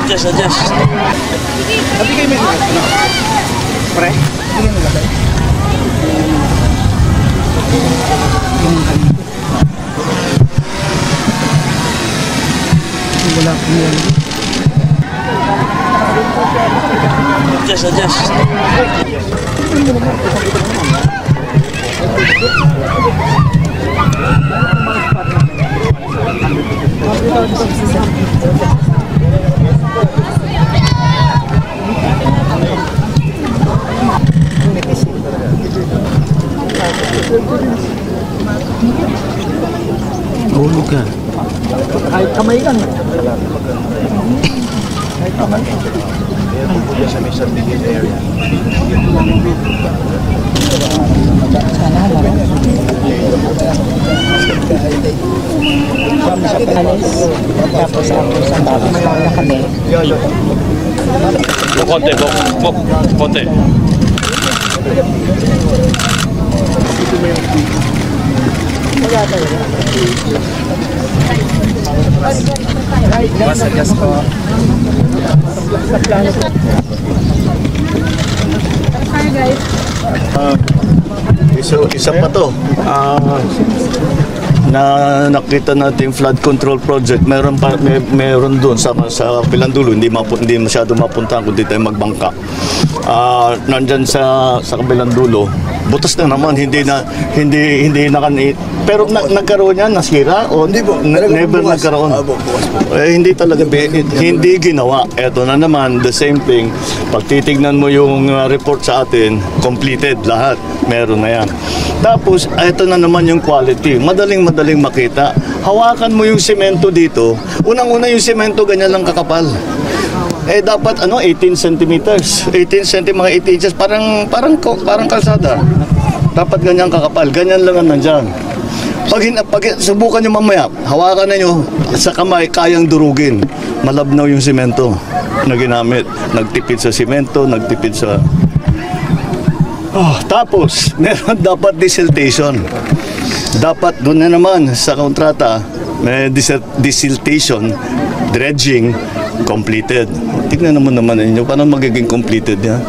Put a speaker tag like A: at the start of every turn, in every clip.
A: Adjust.
B: Sabi kayo may pre? Hindi mo nilagay. Wala ko yan.
A: Adjust.
B: Hulog ka. Kahit kamay lang. Kahit kamay lang. Sa may subdivision area. Tapos ako sa bago malala kami.
A: Konti.
B: Gas ko.
C: Hi guys.
D: Isa pa to. Na nakita natin flood control project, meron doon sa kabilang dulo, hindi masyado mapuntahan kundi tayo magbangka. Nandyan sa kabilang dulo, butas na naman, hindi pero nagkaroon yan, nasira o hindi po, never nagkaroon. Hindi talaga, hindi ginawa. Eto na naman, the same thing. Pag titignan mo yung report sa atin, completed lahat, meron na yan. Tapos, eto na naman yung quality. Madaling makita. Hawakan mo yung semento dito. Unang-una yung semento, ganyan lang kakapal. Dapat 18 centimeters. 18 cm, mga 18 inches. Parang kalsada. Dapat ganyan kakapal. Ganyan lang ang nandyan. Pag subukan nyo mamaya, hawakan na nyo sa kamay, kayang durugin. Malabnaw yung semento na ginamit. Nagtipid sa semento, nagtipid sa... tapos, meron dapat desiltation. Dapat doon na naman sa kontrata, may desiltation, dredging, completed. Tignan naman ninyo, paano magiging completed yan?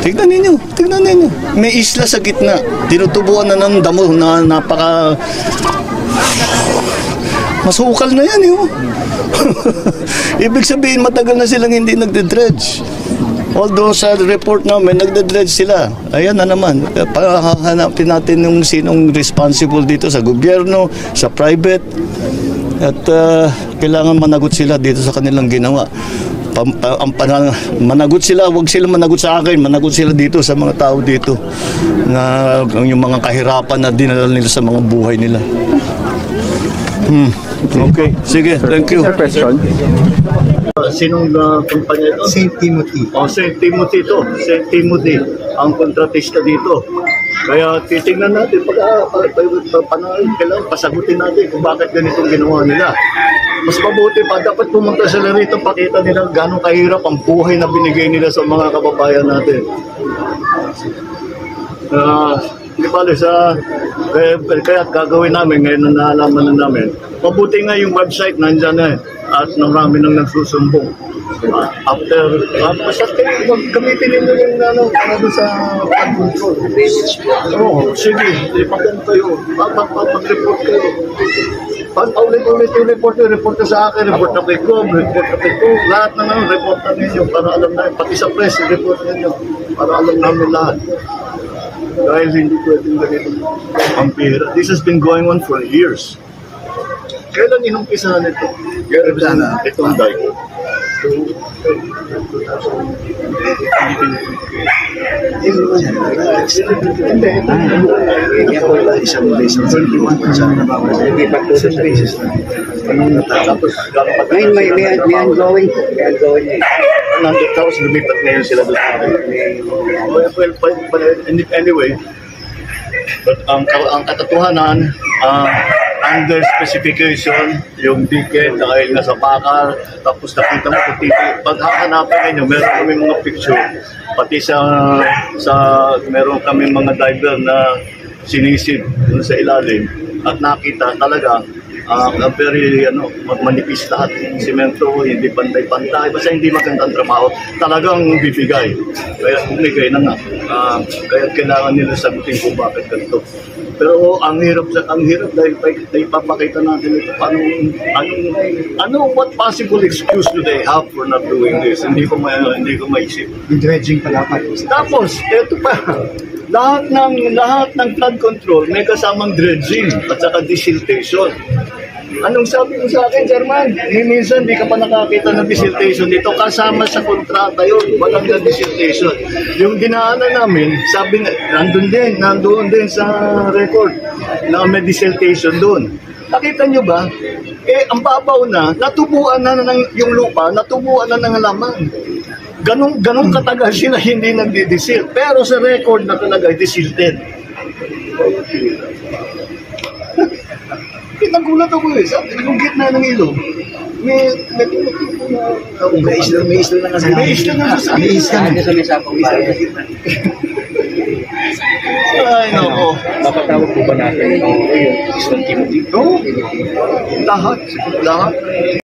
D: Tignan ninyo. May isla sa gitna. Tinutubuan na ng damo na napaka... Masukal na yan, Ibig sabihin, matagal na silang hindi nagde-dredge. Although sa report namin, nagde-dredge sila. Ayan na naman. Hanapin natin yung sinong responsible dito sa gobyerno, sa private. At kailangan managot sila dito sa kanilang ginawa. Managot sila, huwag sila managot sa akin, managot sila dito sa mga tao dito na yung mga kahirapan na dinala nila sa mga buhay nila. Okay, sige, thank you.
B: Sir, question?
D: Sinong kumpanya ito?
B: St. Timothy.
D: St. Timothy ito. St. Timothy ang kontratista dito. Kaya titingnan natin, kailangan pasagutin natin kung bakit ganitong ginawa nila. Mas mabuti pa, dapat pumunta sila rito, pakita nila gano'ng kahirap ang buhay na binigay nila sa mga kababayan natin. Hindi pala kaya gagawin namin ngayon na naalaman na namin. Mabuti nga yung website nandyan at marami nang nagsusumbong. After gamitin ninyo yung sa flood control. Sige, ipagan kayo. Mag-report kayo. Pag ulit-ulit yung report ka sa akin, report na kay Cobb, report na kay Cobb, lahat na report na ninyo para alam namin. Pati sa press, report ninyo para alam namin lahat. Dahil hindi pwedeng ganito ang pera. This has been going on for years. Kailan inumpisahan ito? Itong dike.
B: May ongoing.
D: Nandito tapos lumipat ngayon sila doon. Well, anyway, but ang katotohanan, under specification, yung ticket dahil nasa bakal, tapos nakita mo kung pag hahanapin nyo, meron kami mga picture, pati meron kami mga diver na sinisid sa ilalim, at nakita talaga very manipis lahat. Simento, hindi pantay-pantay, basta hindi magandang trabaho, talagang bibigay. Kaya bumigay na nga. Kaya kailangan nila sagutin kung bakit ganito. Pero ang hirap dahil ipapakita natin ito what possible excuse do they have for not doing this? Hindi ko maisip.
B: Dredging pala pa.
D: Tapos, eto pa, lahat ng flood control may kasamang dredging at saka desiltation. Anong sabi mo sa akin, German? Minsan di ka pa nakakita ng desiltation dito. Kasama sa kontrata yun. Walang na desiltation. Yung dinaanan namin, sabi na, nandoon din sa record na may desiltation doon. Nakita nyo ba? Ang babaw na, natubuan na yung lupa, natubuan na ng halaman. Ganong katagal sila hindi nagdidisil. Pero sa record na talaga, desilted. Nagulat ako sabi, yung gitna ng ilog, may isla na nga sa Ay, nako.
B: Mapatawag po ba natin yung islang Timothy?
D: Lahat.